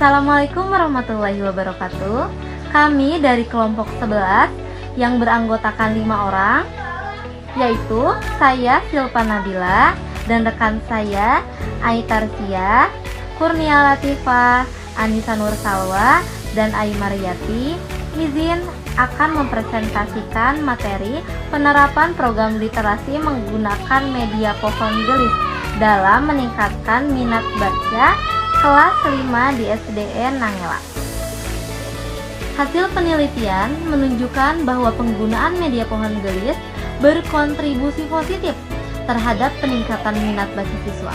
Assalamualaikum warahmatullahi wabarakatuh. Kami dari kelompok 11 yang beranggotakan 5 orang, yaitu saya Silpa Nabila dan rekan saya Aitarsia, Kurnia Latifah, Anissa Nur Salwa, dan Ai Mariyati, izin akan mempresentasikan materi penerapan program literasi menggunakan media pohon gelis dalam meningkatkan minat baca kelas 5 di SDN Nangela. Hasil penelitian menunjukkan bahwa penggunaan media pohon gelis berkontribusi positif terhadap peningkatan minat baca siswa.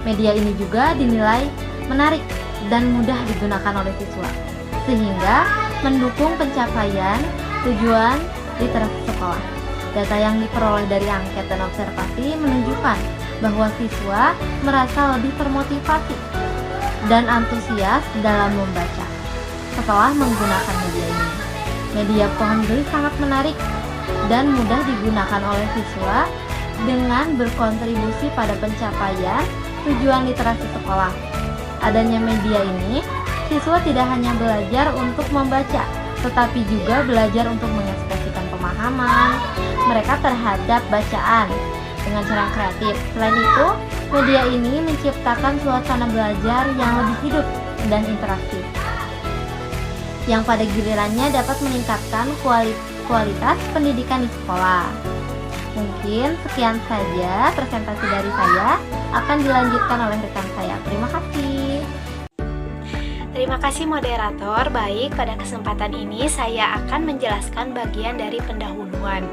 Media ini juga dinilai menarik dan mudah digunakan oleh siswa, sehingga mendukung pencapaian tujuan literasi sekolah. Data yang diperoleh dari angket dan observasi menunjukkan bahwa siswa merasa lebih termotivasi dan antusias dalam membaca setelah menggunakan media ini. Media pohon gelis sangat menarik dan mudah digunakan oleh siswa dengan berkontribusi pada pencapaian tujuan literasi sekolah. Adanya media ini, siswa tidak hanya belajar untuk membaca, tetapi juga belajar untuk mengekspresikan pemahaman mereka terhadap bacaan dengan cara kreatif. Selain itu, media ini menciptakan suasana belajar yang lebih hidup dan interaktif, yang pada gilirannya dapat meningkatkan kualitas pendidikan di sekolah. Mungkin sekian saja presentasi dari saya, akan dilanjutkan oleh rekan saya. Terima kasih. Terima kasih moderator. Baik, pada kesempatan ini saya akan menjelaskan bagian dari pendahuluan.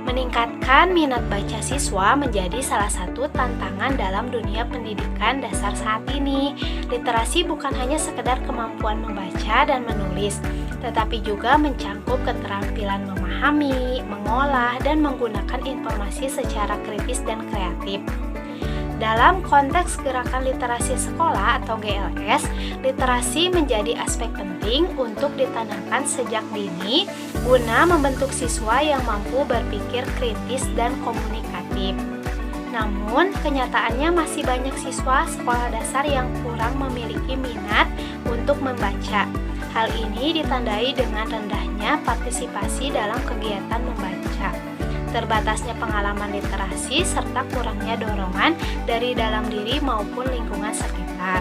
Meningkatkan minat baca siswa menjadi salah satu tantangan dalam dunia pendidikan dasar saat ini. Literasi bukan hanya sekedar kemampuan membaca dan menulis, tetapi juga mencangkup keterampilan memahami, mengolah, dan menggunakan informasi secara kritis dan kreatif. Dalam konteks gerakan literasi sekolah atau GLS, literasi menjadi aspek penting untuk ditanamkan sejak dini guna membentuk siswa yang mampu berpikir kritis dan komunikatif. Namun, kenyataannya masih banyak siswa sekolah dasar yang kurang memiliki minat untuk membaca. Hal ini ditandai dengan rendahnya partisipasi dalam kegiatan membaca, terbatasnya pengalaman literasi, serta kurangnya dorongan dari dalam diri maupun lingkungan sekitar.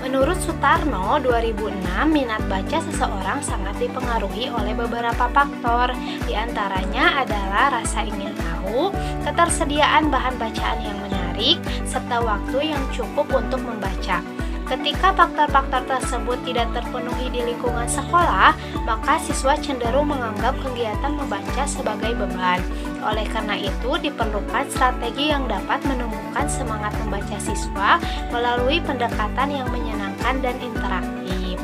Menurut Sutarno, 2006, minat baca seseorang sangat dipengaruhi oleh beberapa faktor. Di antaranya adalah rasa ingin tahu, ketersediaan bahan bacaan yang menarik, serta waktu yang cukup untuk membaca. Ketika faktor-faktor tersebut tidak terpenuhi di lingkungan sekolah, maka siswa cenderung menganggap kegiatan membaca sebagai beban. Oleh karena itu, diperlukan strategi yang dapat menumbuhkan semangat membaca siswa melalui pendekatan yang menyenangkan dan interaktif.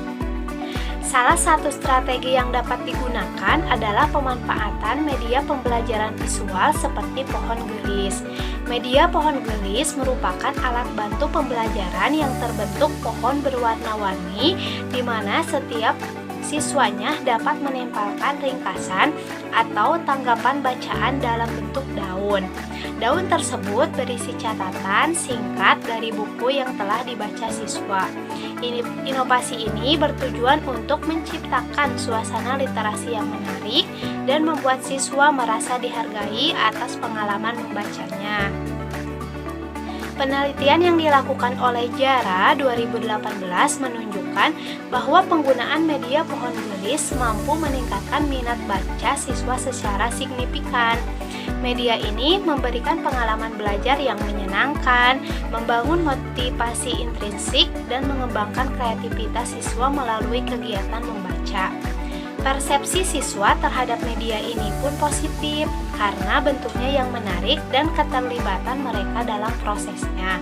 Salah satu strategi yang dapat digunakan adalah pemanfaatan media pembelajaran visual seperti pohon gelis. Media pohon gelis merupakan alat bantu pembelajaran yang terbentuk pohon berwarna-warni, di mana setiap siswanya dapat menempelkan ringkasan atau tanggapan bacaan dalam bentuk daun. Daun tersebut berisi catatan singkat dari buku yang telah dibaca siswa. Inovasi ini bertujuan untuk menciptakan suasana literasi yang menarik dan membuat siswa merasa dihargai atas pengalaman membacanya. Penelitian yang dilakukan oleh JARA 2018 menunjukkan bahwa penggunaan media pohon gelis mampu meningkatkan minat baca siswa secara signifikan. Media ini memberikan pengalaman belajar yang menyenangkan, membangun motivasi intrinsik, dan mengembangkan kreativitas siswa melalui kegiatan membaca. Persepsi siswa terhadap media ini pun positif karena bentuknya yang menarik dan keterlibatan mereka dalam prosesnya.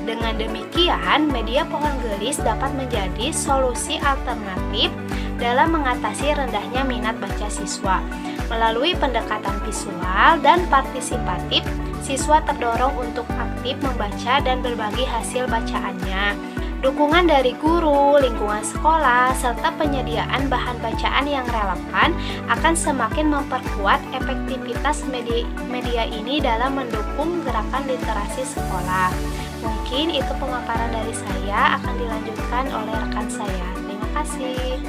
Dengan demikian, media pohon gelis dapat menjadi solusi alternatif dalam mengatasi rendahnya minat baca siswa. Melalui pendekatan visual dan partisipatif, siswa terdorong untuk aktif membaca dan berbagi hasil bacaannya. Dukungan dari guru, lingkungan sekolah, serta penyediaan bahan bacaan yang relevan akan semakin memperkuat efektivitas media ini dalam mendukung gerakan literasi sekolah. Mungkin itu pemaparan dari saya, akan dilanjutkan oleh rekan saya. Terima kasih.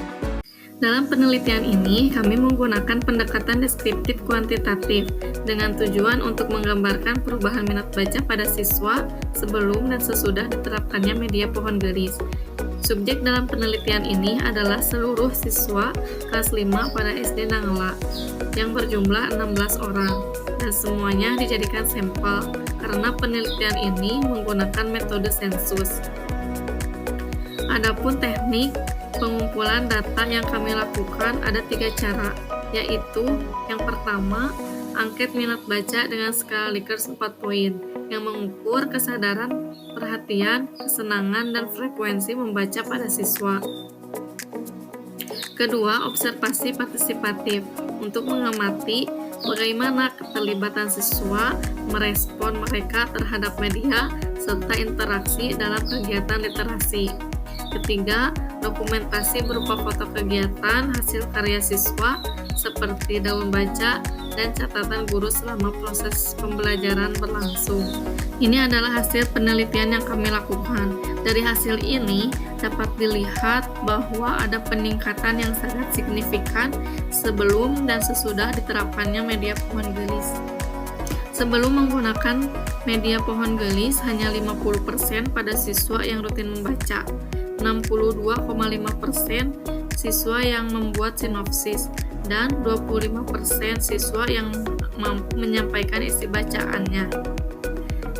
Dalam penelitian ini, kami menggunakan pendekatan deskriptif kuantitatif dengan tujuan untuk menggambarkan perubahan minat baca pada siswa sebelum dan sesudah diterapkannya media pohon gelis. Subjek dalam penelitian ini adalah seluruh siswa kelas 5 pada SD Nangla yang berjumlah 16 orang dan semuanya dijadikan sampel karena penelitian ini menggunakan metode sensus. Adapun teknik pengumpulan data yang kami lakukan ada 3 cara, yaitu yang pertama, angket minat baca dengan skala Likert 4 poin yang mengukur kesadaran, perhatian, kesenangan, dan frekuensi membaca pada siswa. Kedua, observasi partisipatif untuk mengamati bagaimana keterlibatan siswa merespon mereka terhadap media serta interaksi dalam kegiatan literasi. Ketiga, dokumentasi berupa foto kegiatan, hasil karya siswa, seperti daun baca, dan catatan guru selama proses pembelajaran berlangsung. Ini adalah hasil penelitian yang kami lakukan. Dari hasil ini, dapat dilihat bahwa ada peningkatan yang sangat signifikan sebelum dan sesudah diterapkannya media pohon gelis. Sebelum menggunakan media pohon gelis, hanya 50% pada siswa yang rutin membaca. 62,5% siswa yang membuat sinopsis, dan 25% siswa yang mampu menyampaikan isi bacaannya.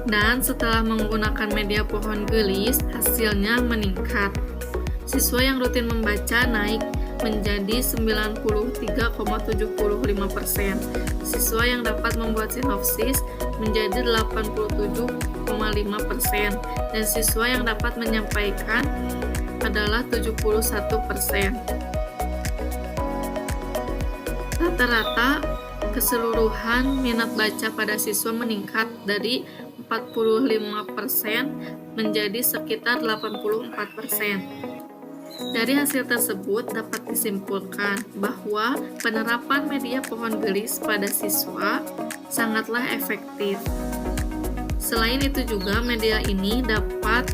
Dan setelah menggunakan media pohon gelis, hasilnya meningkat. Siswa yang rutin membaca naik menjadi 93,75%. Siswa yang dapat membuat sinopsis menjadi 87,5%, dan siswa yang dapat menyampaikan adalah 71%. Rata-rata keseluruhan minat baca pada siswa meningkat dari 45% menjadi sekitar 84%. Dari hasil tersebut dapat disimpulkan bahwa penerapan media pohon gelis pada siswa sangatlah efektif. Selain itu juga media ini dapat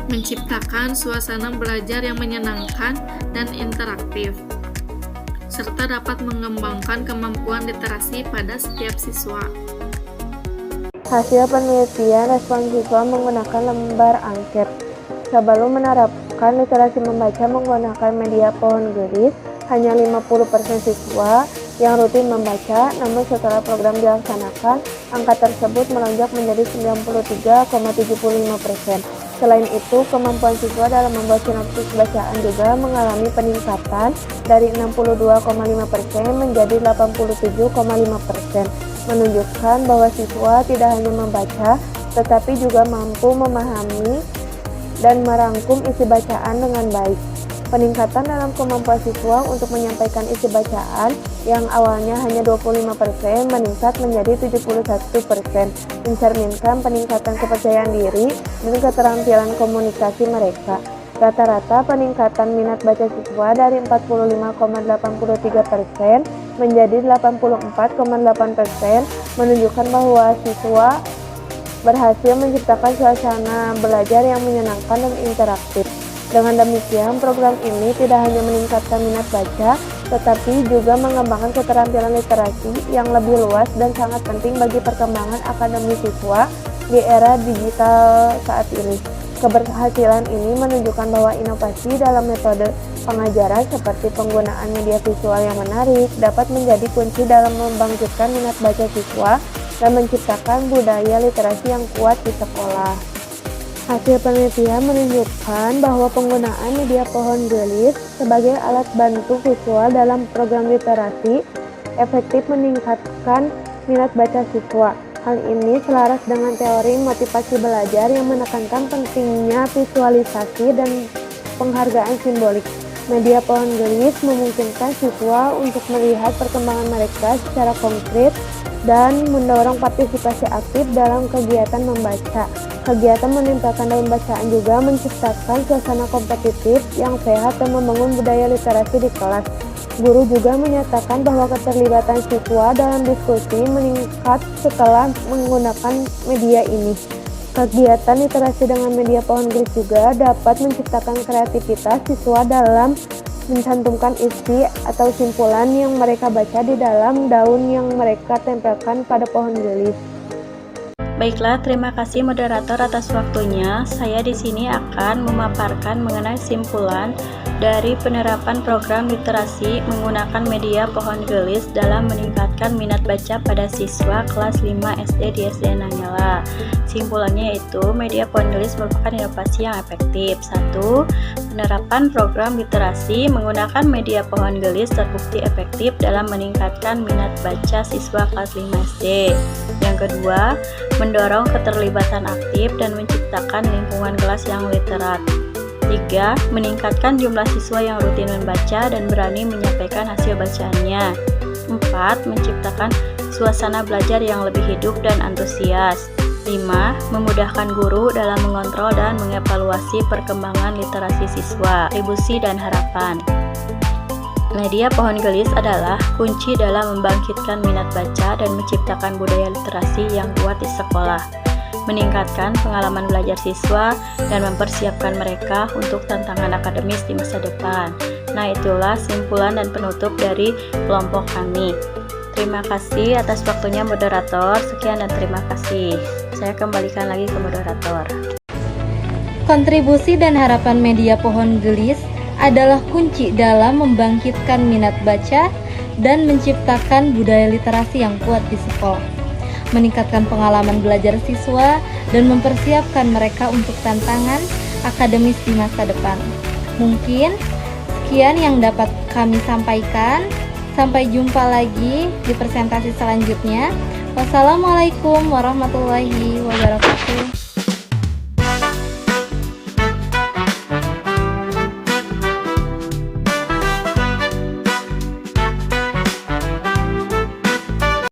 menciptakan suasana belajar yang menyenangkan dan interaktif, serta dapat mengembangkan kemampuan literasi pada setiap siswa. Hasil penelitian respon siswa menggunakan lembar angket. Sebelum menerapkan literasi membaca menggunakan media pohon gelis, hanya 50% siswa yang rutin membaca, namun setelah program dilaksanakan, angka tersebut melonjak menjadi 93,75%. Selain itu, kemampuan siswa dalam membuat sinopsis bacaan juga mengalami peningkatan dari 62,5% menjadi 87,5%, menunjukkan bahwa siswa tidak hanya membaca, tetapi juga mampu memahami dan merangkum isi bacaan dengan baik. Peningkatan dalam kemampuan siswa untuk menyampaikan isi bacaan yang awalnya hanya 25% meningkat menjadi 71%, mencerminkan peningkatan kepercayaan diri dan keterampilan komunikasi mereka. Rata-rata peningkatan minat baca siswa dari 45,83% menjadi 84,8%, menunjukkan bahwa siswa berhasil menciptakan suasana belajar yang menyenangkan dan interaktif. Dengan demikian, program ini tidak hanya meningkatkan minat baca, tetapi juga mengembangkan keterampilan literasi yang lebih luas dan sangat penting bagi perkembangan akademik siswa di era digital saat ini. Keberhasilan ini menunjukkan bahwa inovasi dalam metode pengajaran seperti penggunaan media visual yang menarik dapat menjadi kunci dalam membangkitkan minat baca siswa dan menciptakan budaya literasi yang kuat di sekolah. Hasil penelitian menunjukkan bahwa penggunaan media pohon gelis sebagai alat bantu visual dalam program literasi efektif meningkatkan minat baca siswa. Hal ini selaras dengan teori motivasi belajar yang menekankan pentingnya visualisasi dan penghargaan simbolik. Media pohon gelis memungkinkan siswa untuk melihat perkembangan mereka secara konkret dan mendorong partisipasi aktif dalam kegiatan membaca. Kegiatan menempelkan daun bacaan juga menciptakan suasana kompetitif yang sehat dan membangun budaya literasi di kelas. Guru juga menyatakan bahwa keterlibatan siswa dalam diskusi meningkat setelah menggunakan media ini. Kegiatan literasi dengan media pohon gelis juga dapat menciptakan kreativitas siswa dalam mencantumkan isi atau simpulan yang mereka baca di dalam daun yang mereka tempelkan pada pohon gelis. Baiklah, terima kasih moderator atas waktunya. Saya di sini akan memaparkan mengenai simpulan dari penerapan program literasi menggunakan media pohon gelis dalam meningkatkan minat baca pada siswa kelas 5 SD di SD Nangela. Simpulannya yaitu media pohon gelis merupakan inovasi yang efektif. 1. Penerapan program literasi menggunakan media pohon gelis terbukti efektif dalam meningkatkan minat baca siswa kelas 5 SD. Yang kedua, mendorong keterlibatan aktif dan menciptakan lingkungan kelas yang literat. 3. Meningkatkan jumlah siswa yang rutin membaca dan berani menyampaikan hasil bacaannya. 4. Menciptakan suasana belajar yang lebih hidup dan antusias. 5. Memudahkan guru dalam mengontrol dan mengevaluasi perkembangan literasi siswa. Kontribusi dan harapan. Media pohon gelis adalah kunci dalam membangkitkan minat baca dan menciptakan budaya literasi yang kuat di sekolah, meningkatkan pengalaman belajar siswa, dan mempersiapkan mereka untuk tantangan akademis di masa depan. Nah, itulah simpulan dan penutup dari kelompok kami. Terima kasih atas waktunya moderator. Sekian dan terima kasih. Saya kembalikan lagi ke moderator. Kontribusi dan harapan media pohon gelis adalah kunci dalam membangkitkan minat baca dan menciptakan budaya literasi yang kuat di sekolah, meningkatkan pengalaman belajar siswa, dan mempersiapkan mereka untuk tantangan akademis di masa depan. Mungkin sekian yang dapat kami sampaikan. Sampai jumpa lagi di presentasi selanjutnya. Wassalamualaikum warahmatullahi wabarakatuh.